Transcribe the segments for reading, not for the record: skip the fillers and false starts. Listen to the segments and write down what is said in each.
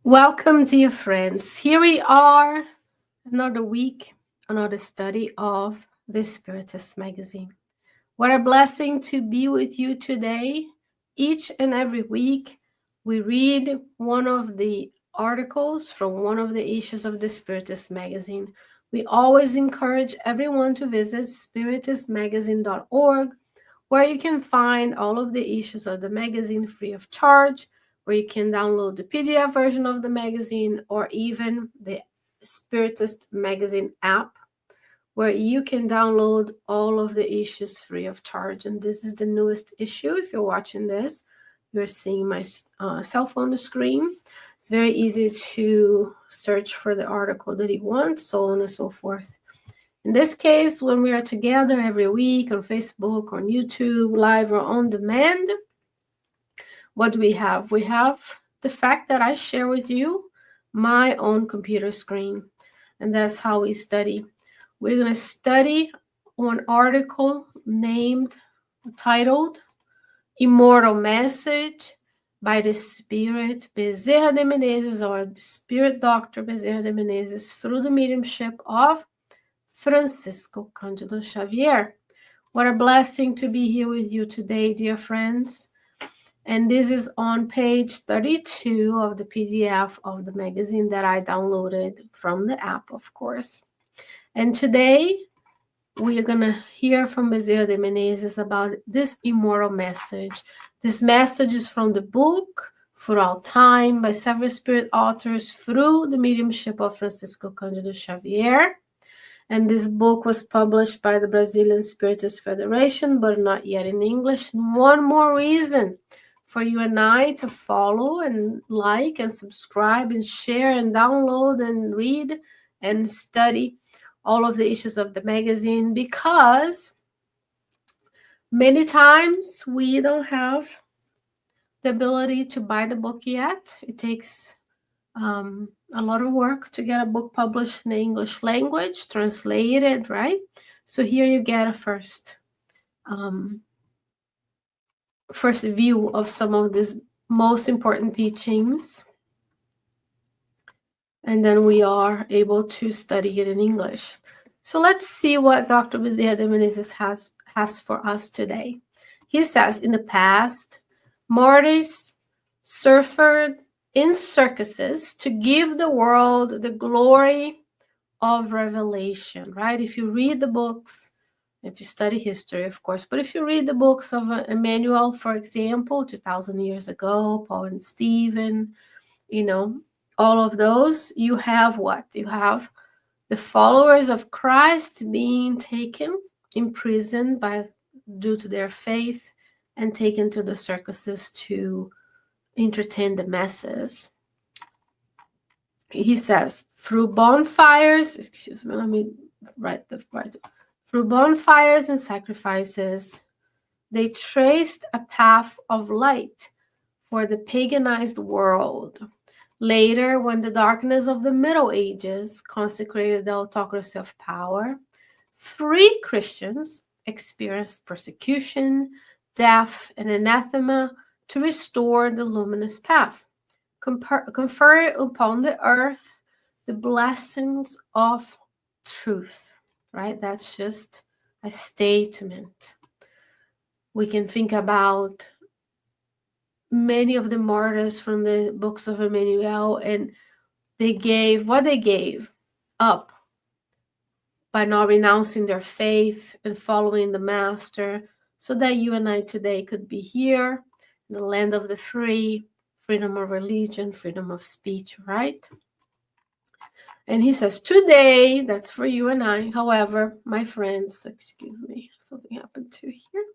Welcome, dear friends. Here we are, another week, another study of the Spiritist magazine. What a blessing to be with you today. Each and every week, we read one of the articles from one of the issues of the Spiritist magazine. We always encourage everyone to visit spiritistmagazine.org, where you can find all of the issues of the magazine free of charge, where you can download the PDF version of the magazine, or even the Spiritist magazine app, where you can download all of the issues free of charge. And this is the newest issue. If you're watching this, you're seeing my cell phone on the screen. It's very easy to search for the article that you want, so on and so forth. In this case, when we are together every week on Facebook, on YouTube, live or on demand, what do we have? We have the fact that I share with you my own computer screen, and that's how we study. We're going to study one article titled Immortal Message by the Spirit Bezerra de Menezes, or Spirit Dr. Bezerra de Menezes, through the mediumship of Francisco Candido Xavier. What a blessing to be here with you today, dear friends. And this is on page 32 of the PDF of the magazine that I downloaded from the app, of course. And today, we are going to hear from Bezerra de Menezes about this immortal message. This message is from the book Throughout Time by several spirit authors through the mediumship of Francisco Candido Xavier. And this book was published by the Brazilian Spiritist Federation, but not yet in English. One more reason for you and I to follow and like and subscribe and share and download and read and study all of the issues of the magazine, because many times we don't have the ability to buy the book yet. It takes a lot of work to get a book published in the English language, translated, right? So here you get a first view of some of these most important teachings, and then we are able to study it in English. So let's see what Dr. Bezerra de Menezes has for us today. He says, in the past, mortals suffered in circuses to give the world the glory of revelation, right? If you read the books, if you study history, of course, but if you read the books of Emmanuel, for example, 2,000 years ago, Paul and Stephen, all of those, you have what? You have the followers of Christ being taken, imprisoned due to their faith, and taken to the circuses to entertain the masses. He says, through bonfires, through bonfires and sacrifices, they traced a path of light for the paganized world. Later, when the darkness of the Middle Ages consecrated the autocracy of power, free Christians experienced persecution, death, and anathema to restore the luminous path, confer upon the earth the blessings of truth, right? That's just a statement. We can think about many of the martyrs from the books of Emmanuel, and they gave up by not renouncing their faith and following the Master, so that you and I today could be here in the land of the free, freedom of religion, freedom of speech, right? And he says, today, that's for you and I. However, my friends, excuse me, something happened to here.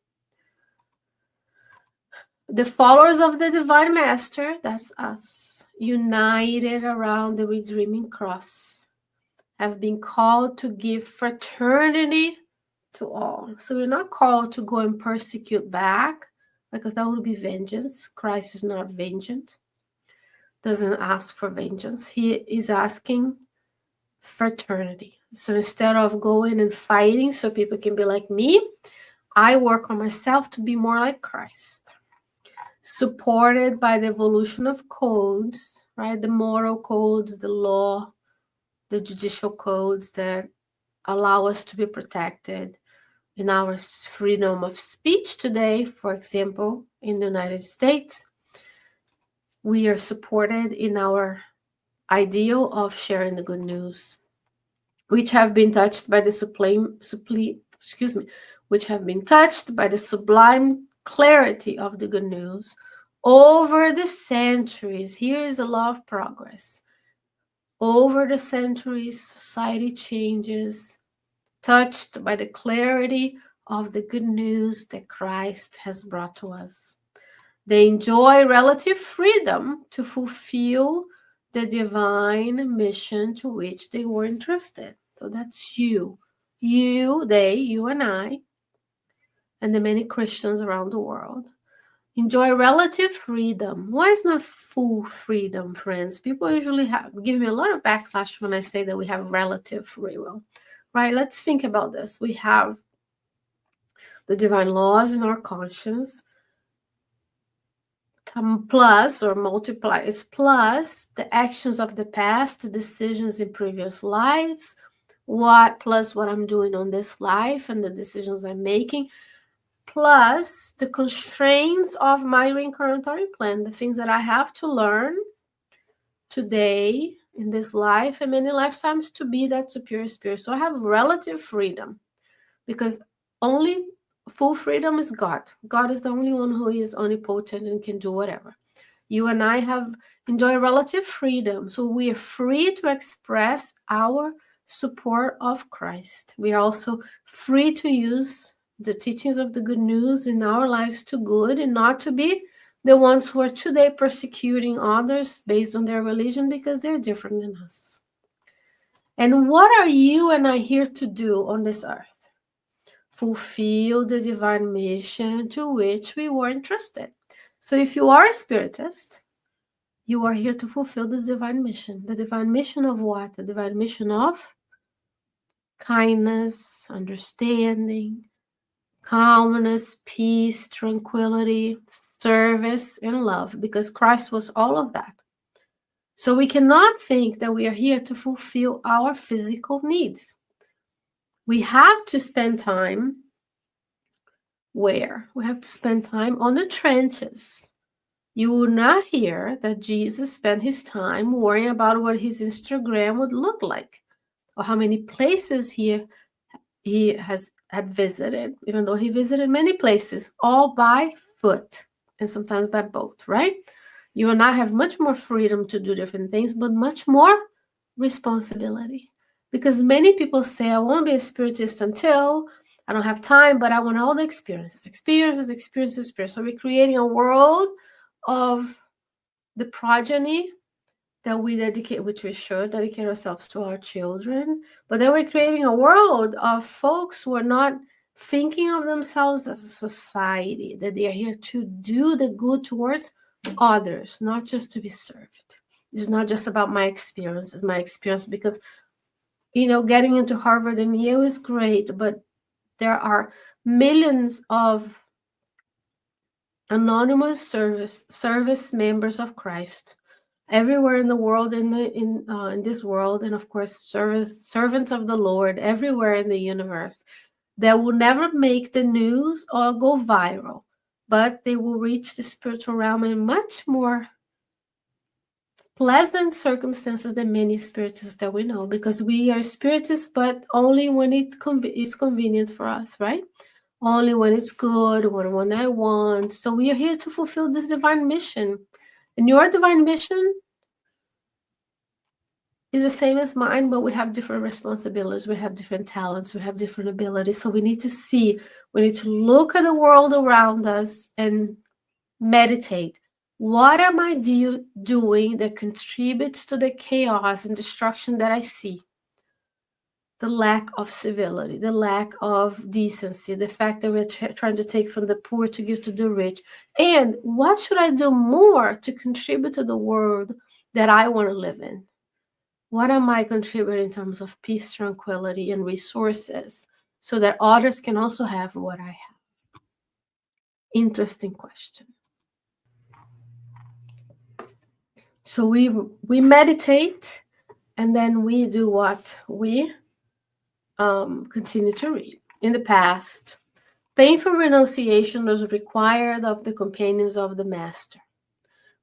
The followers of the Divine Master, that's us, united around the redeeming cross, have been called to give fraternity to all. So we're not called to go and persecute back, because that would be vengeance. Christ is not vengeance, doesn't ask for vengeance. He is asking fraternity. So instead of going and fighting so people can be like me, I work on myself to be more like Christ. supported by the evolution of codes, right? The moral codes, the law, the judicial codes that allow us to be protected in our freedom of speech today. For example, in the United States, we are supported in our ideal of sharing the good news, which have been touched by the which have been touched by the sublime clarity of the good news over the centuries. Here is a law of progress. Over the centuries, society changes, touched by the clarity of the good news that Christ has brought to us. They enjoy relative freedom to fulfill the divine mission to which they were entrusted. So that's you, they, you and I, and the many Christians around the world. Enjoy relative freedom. Why is not full freedom, friends? People usually give me a lot of backlash when I say that we have relative free will, right? Let's think about this. We have the divine laws in our conscience, plus or multiplies plus the actions of the past, the decisions in previous lives, plus what I'm doing on this life and the decisions I'm making, plus the constraints of my reincarnatory plan, the things that I have to learn today in this life and many lifetimes to be that superior spirit. So I have relative freedom, because only full freedom is God. God is the only one who is omnipotent and can do whatever. You and I enjoy relative freedom. So we are free to express our support of Christ. We are also free to use the teachings of the good news in our lives to good, and not to be the ones who are today persecuting others based on their religion because they're different than us. And what are you and I here to do on this earth? Fulfill the divine mission to which we were entrusted. So if you are a Spiritist, you are here to fulfill this divine mission. The divine mission of what? The divine mission of kindness, understanding, calmness, peace, tranquility, service, and love, because Christ was all of that. So we cannot think that we are here to fulfill our physical needs. We have to spend time where? We have to spend time on the trenches. You will not hear that Jesus spent his time worrying about what his Instagram would look like, or how many places he had visited, even though he visited many places, all by foot and sometimes by boat, right? You and I have much more freedom to do different things, but much more responsibility. Because many people say, I won't be a Spiritist until I don't have time, but I want all the experiences. So we're creating a world of the progeny that we dedicate, which we should dedicate ourselves to our children. But then we're creating a world of folks who are not thinking of themselves as a society, that they are here to do the good towards others, not just to be served. It's not just about my experience. It's my experience because, getting into Harvard and Yale is great, but there are millions of anonymous service members of Christ everywhere in the world, in this world, and of course servants of the Lord everywhere in the universe, that will never make the news or go viral, but they will reach the spiritual realm in much more pleasant circumstances than many spiritists that we know, because we are spiritists, but only when it's convenient for us, right? Only when it's good, when I want. So we are here to fulfill this divine mission. And your divine mission is the same as mine, but we have different responsibilities. We have different talents. We have different abilities. So we need to look at the world around us and meditate. What am I doing that contributes to the chaos and destruction that I see? The lack of civility, the lack of decency, the fact that we're trying to take from the poor to give to the rich. And what should I do more to contribute to the world that I want to live in? What am I contributing in terms of peace, tranquility, and resources so that others can also have what I have? Interesting question. So we meditate, and then we do what? We continue to read. In the past, painful renunciation was required of the companions of the Master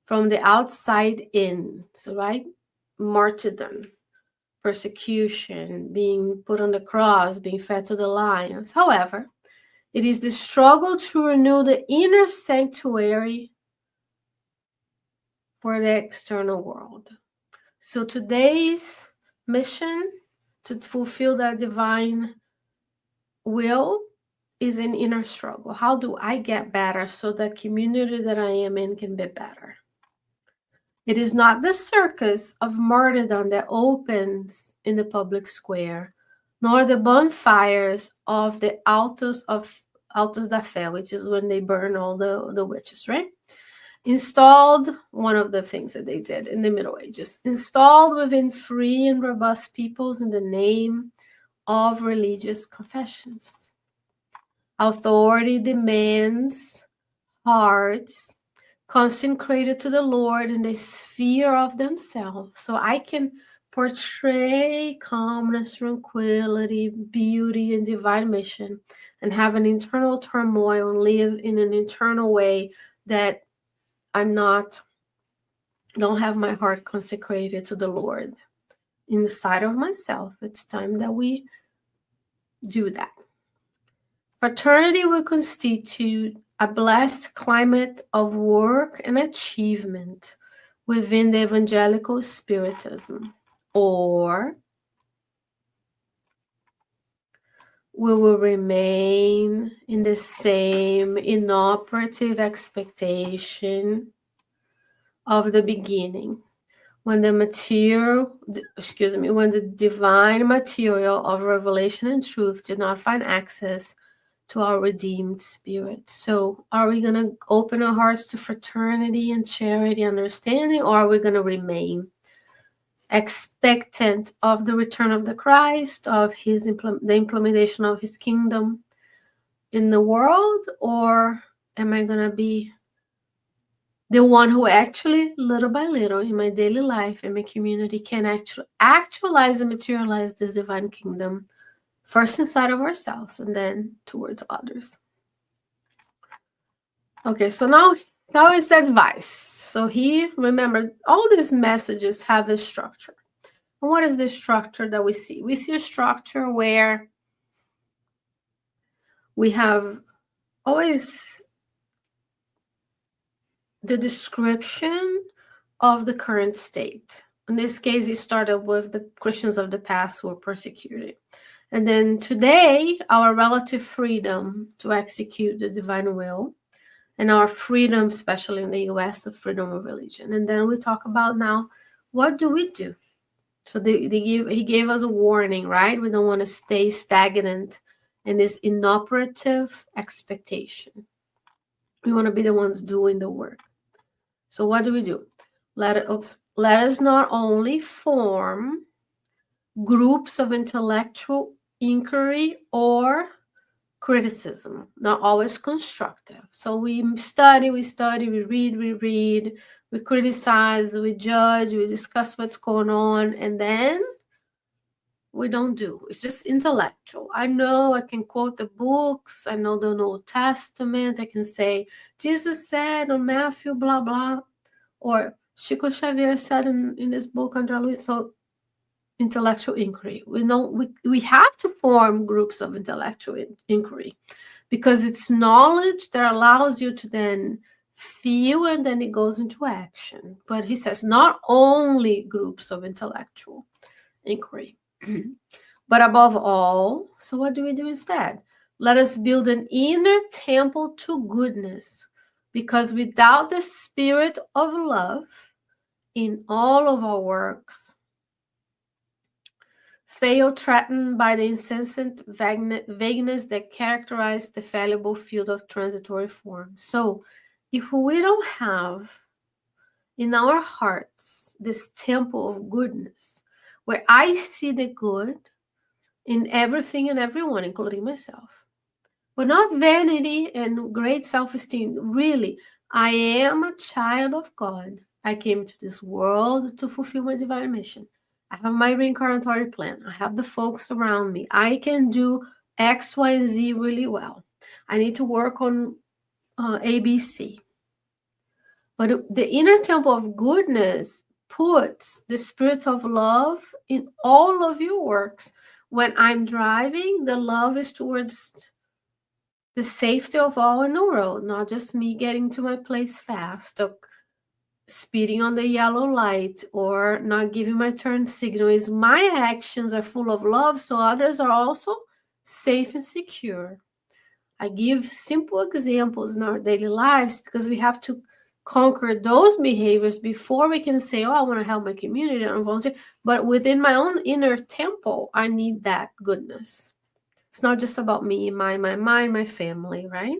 from the outside in. So, right? Martyrdom, persecution, being put on the cross, being fed to the lions. However, it is the struggle to renew the inner sanctuary for the external world. So today's mission to fulfill that divine will is an inner struggle. How do I get better so the community that I am in can be better? It is not the circus of martyrdom that opens in the public square, nor the bonfires of the Altos da Fé, which is when they burn all the witches, right? Installed, one of the things that they did in the Middle Ages, installed within free and robust peoples in the name of religious confessions. Authority demands hearts consecrated to the Lord in the sphere of themselves. So I can portray calmness, tranquility, beauty, and divine mission, and have an internal turmoil and live in an internal way that don't have my heart consecrated to the Lord inside of myself. It's time that we do that. Fraternity will constitute a blessed climate of work and achievement within the evangelical Spiritism, or we will remain in the same inoperative expectation of the beginning, when the divine material of revelation and truth did not find access to our redeemed spirit. So are we going to open our hearts to fraternity and charity, understanding, or are we going to remain expectant of the return of the Christ, of the implementation of his kingdom in the world, or am I going to be the one who actually, little by little, in my daily life, in my community, can actualize and materialize this divine kingdom, first inside of ourselves and then towards others? Okay, so now is the advice. So remember, all these messages have a structure. And what is the structure that we see? We see a structure where we have always the description of the current state. In this case, it started with the Christians of the past who were persecuted. And then today, our relative freedom to execute the divine will, and our freedom, especially in the US, of freedom of religion. And then we talk about now, what do we do? So he gave us a warning, right? We don't want to stay stagnant in this inoperative expectation. We want to be the ones doing the work. So what do we do? Let us not only form groups of intellectual inquiry or criticism, not always constructive. So we study, we read, we criticize, we judge, we discuss what's going on, and then we don't do. It's just intellectual. I know I can quote the books. I know the Old Testament. I can say, Jesus said on Matthew, blah, blah. Or Chico Xavier said in this book, André Luiz. So intellectual inquiry. We have to form groups of intellectual inquiry, because it's knowledge that allows you to then feel, and then it goes into action. But he says not only groups of intellectual inquiry, but above all, so what do we do instead? Let us build an inner temple to goodness, because without the spirit of love in all of our works, fail threatened by the incessant vagueness that characterized the fallible field of transitory form. So if we don't have in our hearts this temple of goodness, where I see the good in everything and everyone, including myself, but not vanity and great self-esteem. Really, I am a child of God. I came to this world to fulfill my divine mission. I have my reincarnatory plan. I have the folks around me. I can do X, Y, and Z really well. I need to work on ABC. But the inner temple of goodness puts the spirit of love in all of your works. When I'm driving, the love is towards the safety of all in the road, not just me getting to my place fast or speeding on the yellow light or not giving my turn signal. Is my actions are full of love, so others are also safe and secure. I give simple examples in our daily lives because we have to conquer those behaviors before we can say, oh, I want to help my community and volunteer. But within my own inner temple, I need that goodness. It's not just about me, my family, right?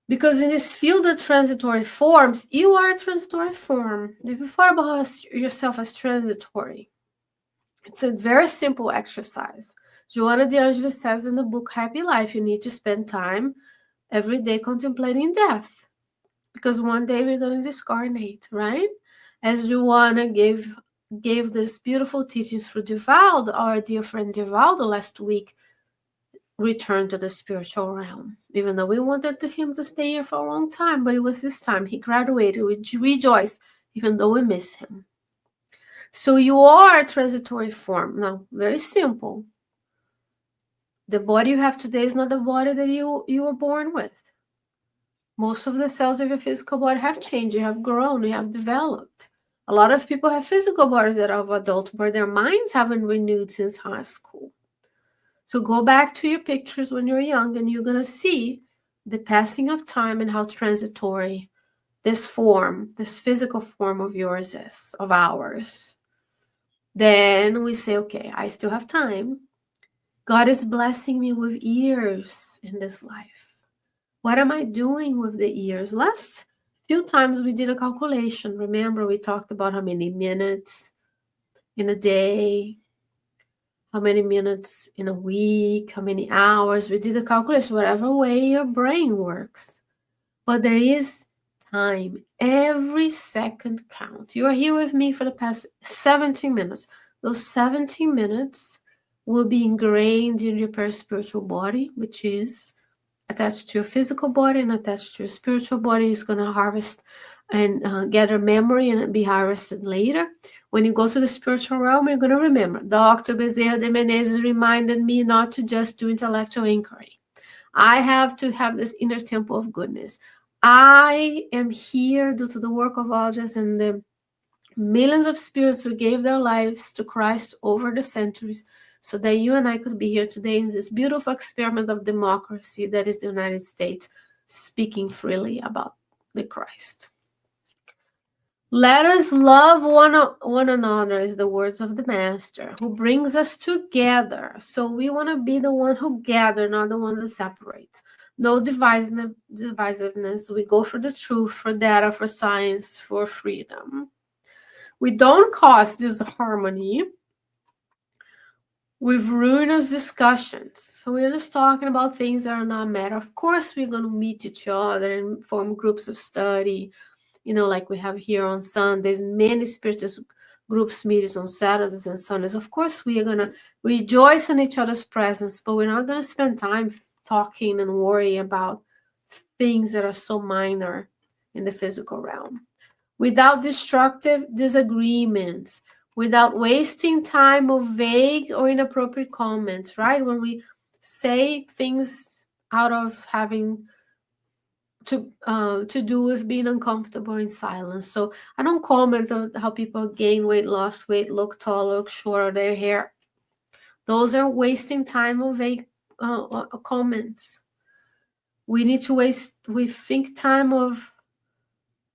Because in this field of transitory forms, you are a transitory form. If you thought about yourself as transitory, it's a very simple exercise. Joanna de Angelis says in the book Happy Life, you need to spend time every day contemplating death. Because one day we're going to discarnate, right? As Joanna gave this beautiful teachings through Divaldo, our dear friend Divaldo last week, returned to the spiritual realm. Even though we wanted him to stay here for a long time, but it was this time he graduated. We rejoice, even though we miss him. So you are a transitory form. Now, very simple. The body you have today is not the body that you were born with. Most of the cells of your physical body have changed. You have grown. You have developed. A lot of people have physical bodies that are of adult, but their minds haven't renewed since high school. So go back to your pictures when you're young, and you're going to see the passing of time and how transitory this form, this physical form of yours is, of ours. Then we say, okay, I still have time. God is blessing me with years in this life. What am I doing with the years? Last few times we did a calculation. Remember, we talked about how many minutes in a day, how many minutes in a week, how many hours. We did a calculation, whatever way your brain works. But there is time. Every second counts. You are here with me for the past 17 minutes. Those 17 minutes will be ingrained in your paraspiritual body, which is attached to your physical body and attached to your spiritual body. Is going to harvest and gather memory and be harvested later. When you go to the spiritual realm, you're going to remember. Dr. Bezerra de Menezes reminded me not to just do intellectual inquiry. I have to have this inner temple of goodness. I am here due to the work of Audrey and the millions of spirits who gave their lives to Christ over the centuries, so that you and I could be here today in this beautiful experiment of democracy that is the United States, speaking freely about the Christ. Let us love one another, is the words of the Master, who brings us together. So we want to be the one who gathers, not the one that separates. No divisiveness. We go for the truth, for data, for science, for freedom. We don't cause disharmony with ruinous discussions. So we're just talking about things that are not matter. Of course, we're going to meet each other and form groups of study, like we have here on Sundays, many Spiritist groups meetings on Saturdays and Sundays. Of course, we are going to rejoice in each other's presence, but we're not going to spend time talking and worry about things that are so minor in the physical realm. Without destructive disagreements, without wasting time of vague or inappropriate comments, right? When we say things out of having to do with being uncomfortable in silence. So I don't comment on how people gain weight, lost weight, look tall, look short, their hair. Those are wasting time of vague comments. We need to think time of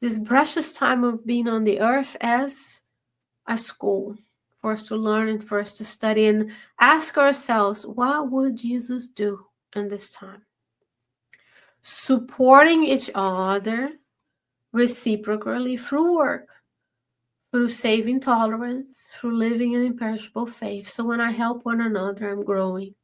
this precious time of being on the earth as a school for us to learn and for us to study and ask ourselves, what would Jesus do in this time? Supporting each other reciprocally through work, through saving tolerance, through living an imperishable faith. So when I help one another, I'm growing.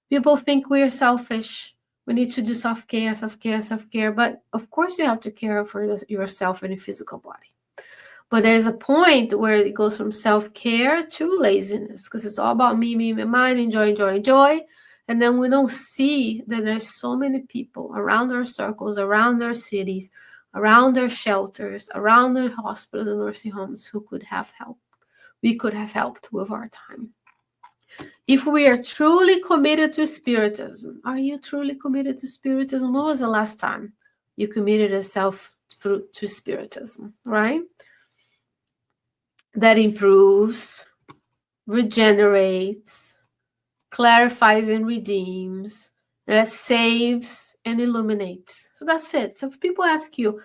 People think we are selfish We need to do self-care, self-care, self-care. But of course, you have to care for yourself and your physical body. But there's a point where it goes from self-care to laziness, because it's all about me, mine, enjoy, enjoy, enjoy. And then we don't see that there's so many people around our circles, around our cities, around our shelters, around our hospitals and nursing homes who could have helped. We could have helped with our time. If we are truly committed to Spiritism, are you truly committed to Spiritism? When was the last time you committed yourself to Spiritism, right? That improves, regenerates, clarifies and redeems, that saves and illuminates. So that's it. So if people ask you,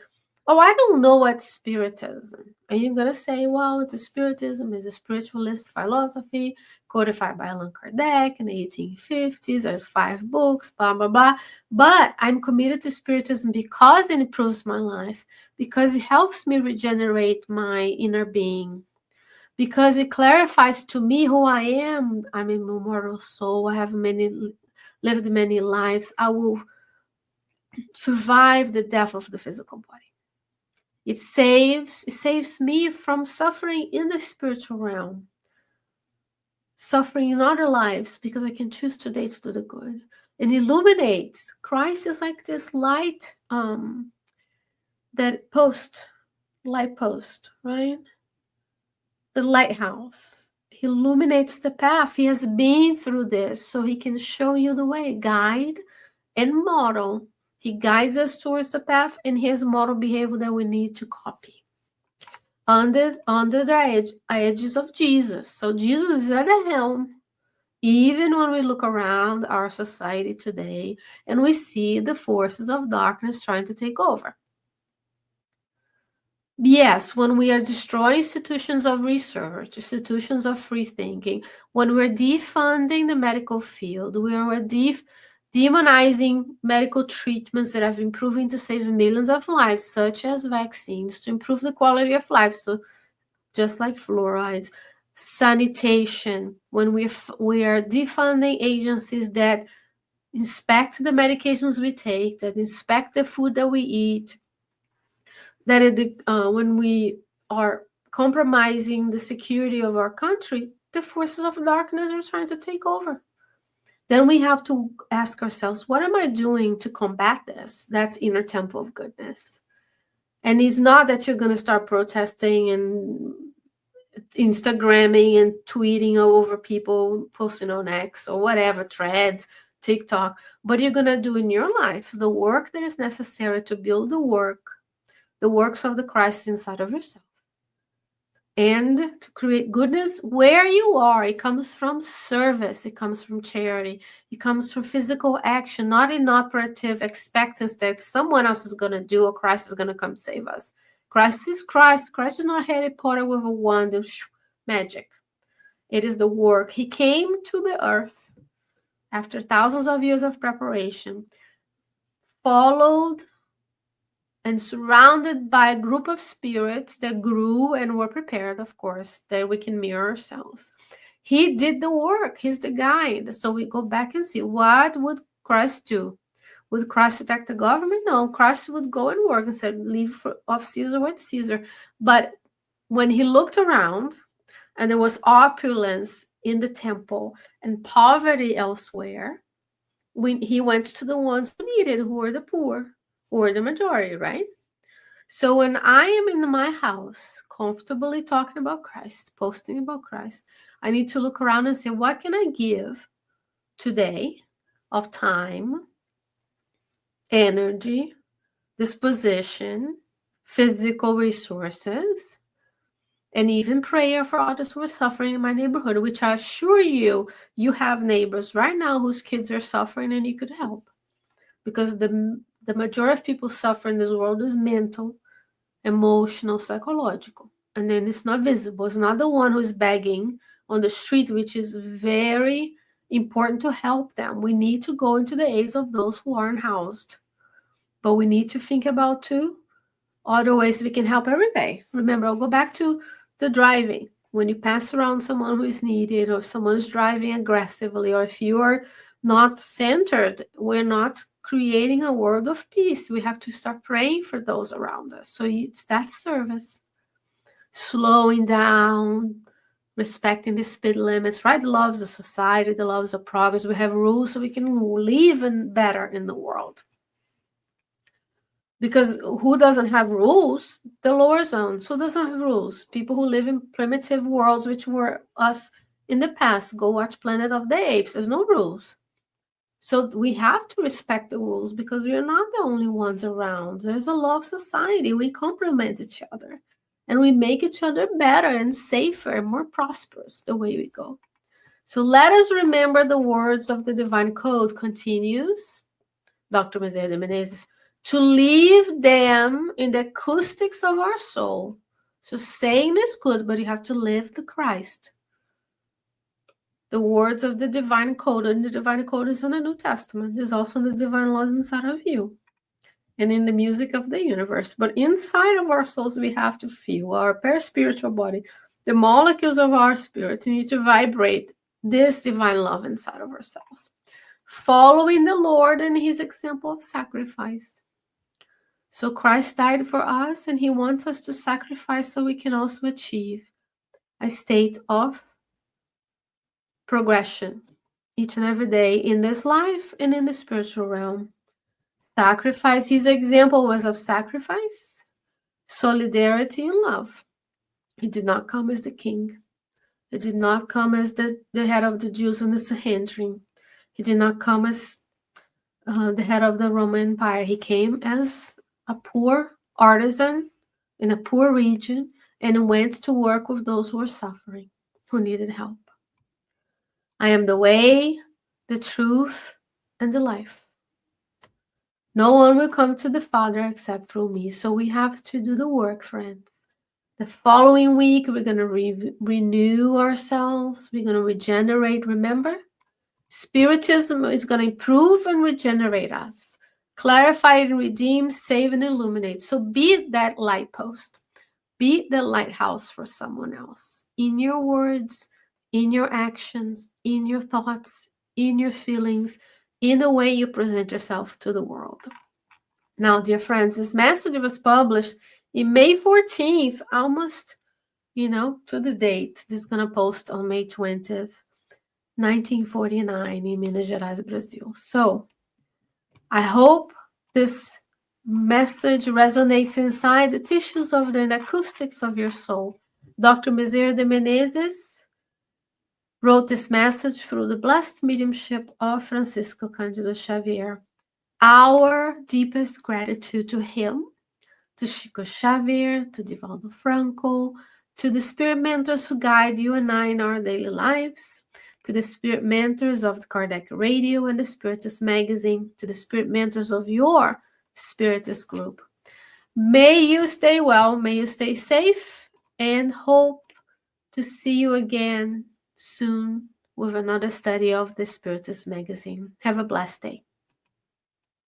oh, I don't know what's Spiritism, are you going to say, well, it's a Spiritism, is a spiritualist philosophy codified by Allan Kardec in the 1850s. There's 5 books, blah, blah, blah. But I'm committed to Spiritism because it improves my life, because it helps me regenerate my inner being, because it clarifies to me who I am. I'm an immortal soul. I have lived many lives. I will survive the death of the physical body. It saves me from suffering in the spiritual realm, suffering in other lives, because I can choose today to do the good. And illuminates. Christ is like this light, light post, right? The lighthouse. He illuminates the path. He has been through this, so he can show you the way, guide and model. He guides us towards the path, and he has model behavior that we need to copy. Under the edges of Jesus. So Jesus is at the helm. Even when we look around our society today and we see the forces of darkness trying to take over. Yes, when we are destroying institutions of research, institutions of free thinking, when we're defunding the medical field, when we're demonizing medical treatments that have been proven to save millions of lives, such as vaccines, to improve the quality of life, so just like fluorides, sanitation, when we are defunding agencies that inspect the medications we take, that inspect the food that we eat, that when we are compromising the security of our country, the forces of darkness are trying to take over. Then we have to ask ourselves, what am I doing to combat this? That's inner temple of goodness. And it's not that you're going to start protesting and Instagramming and tweeting over people posting on X or whatever, Threads, TikTok, but you're going to do in your life the work that is necessary to build the works of the Christ inside of yourself, and to create goodness where you are. It comes from service, it comes from charity, it comes from physical action, not inoperative expectance that someone else is going to do or Christ is going to come save us. Christ is Christ. Christ is not Harry Potter with a wand and magic. It is the work. He came to the earth after thousands of years of preparation, followed and surrounded by a group of spirits that grew and were prepared, of course, that we can mirror ourselves. He did the work. He's the guide. So we go back and see, what would Christ do? Would Christ attack the government? No, Christ would go and work and said, leave of Caesar what Caesar. But when he looked around and there was opulence in the temple and poverty elsewhere, when he went to the ones who needed, who were the poor, who were the majority, right? So when I am in my house, comfortably talking about Christ, posting about Christ, I need to look around and say, what can I give today of time, energy, disposition, physical resources, and even prayer for others who are suffering in my neighborhood, which I assure you, you have neighbors right now whose kids are suffering and you could help. Because the majority of people suffer in this world is mental, emotional, psychological. And then it's not visible. It's not the one who's begging on the street, which is very important to help them. We need to go into the aids of those who aren't housed. But we need to think about, too, other ways we can help every day. Remember, I'll go back to the driving. When you pass around someone who is needed, or someone's driving aggressively, or if you are not centered, we're not creating a world of peace. We have to start praying for those around us. So it's that service. Slowing down, respecting the speed limits, right? The loves of society, the loves of progress. We have rules so we can live better in the world. Because who doesn't have rules? The lower zones. Who doesn't have rules? People who live in primitive worlds, which were us in the past. Go watch Planet of the Apes. There's no rules. So we have to respect the rules because we are not the only ones around. There's a law of society. We complement each other. And we make each other better and safer and more prosperous the way we go. So let us remember the words of the divine code, continues Dr. Bezerra de Menezes, to leave them in the acoustics of our soul. So saying is good, but you have to live the Christ. The words of the divine code, and the divine code is in the New Testament. There's also the divine laws inside of you and in the music of the universe. But inside of our souls, we have to feel our paraspiritual body. The molecules of our spirit need to vibrate this divine love inside of ourselves, following the Lord and his example of sacrifice. So Christ died for us, and he wants us to sacrifice so we can also achieve a state of progression each and every day in this life and in the spiritual realm. Sacrifice, his example was of sacrifice, solidarity, and love. He did not come as the king. He did not come as the head of the Jews in the Sanhedrin. He did not come as the head of the Roman Empire. He came as a poor artisan in a poor region and went to work with those who were suffering, who needed help. I am the way, the truth, and the life. No one will come to the Father except through me. So we have to do the work, friends. The following week, we're going to renew ourselves. We're going to regenerate. Remember, Spiritism is going to improve and regenerate us, clarify and redeem, save and illuminate. So be that light post. Be the lighthouse for someone else. In your words, in your actions, in your thoughts, in your feelings, in the way you present yourself to the world. Now, dear friends, this message was published in May 14th, almost, to the date. This is going to post on May 20th, 1949 in Minas Gerais, Brazil. So I hope this message resonates inside the tissues of the acoustics of your soul. Dr. Bezerra de Menezes wrote this message through the blessed mediumship of Francisco Candido Xavier. Our deepest gratitude to him, to Chico Xavier, to Divaldo Franco, to the spirit mentors who guide you and I in our daily lives, to the spirit mentors of the Kardec Radio and the Spiritist magazine, to the spirit mentors of your Spiritist group. May you stay well, may you stay safe, and hope to see you again soon with another study of the Spiritist magazine. Have a blessed day.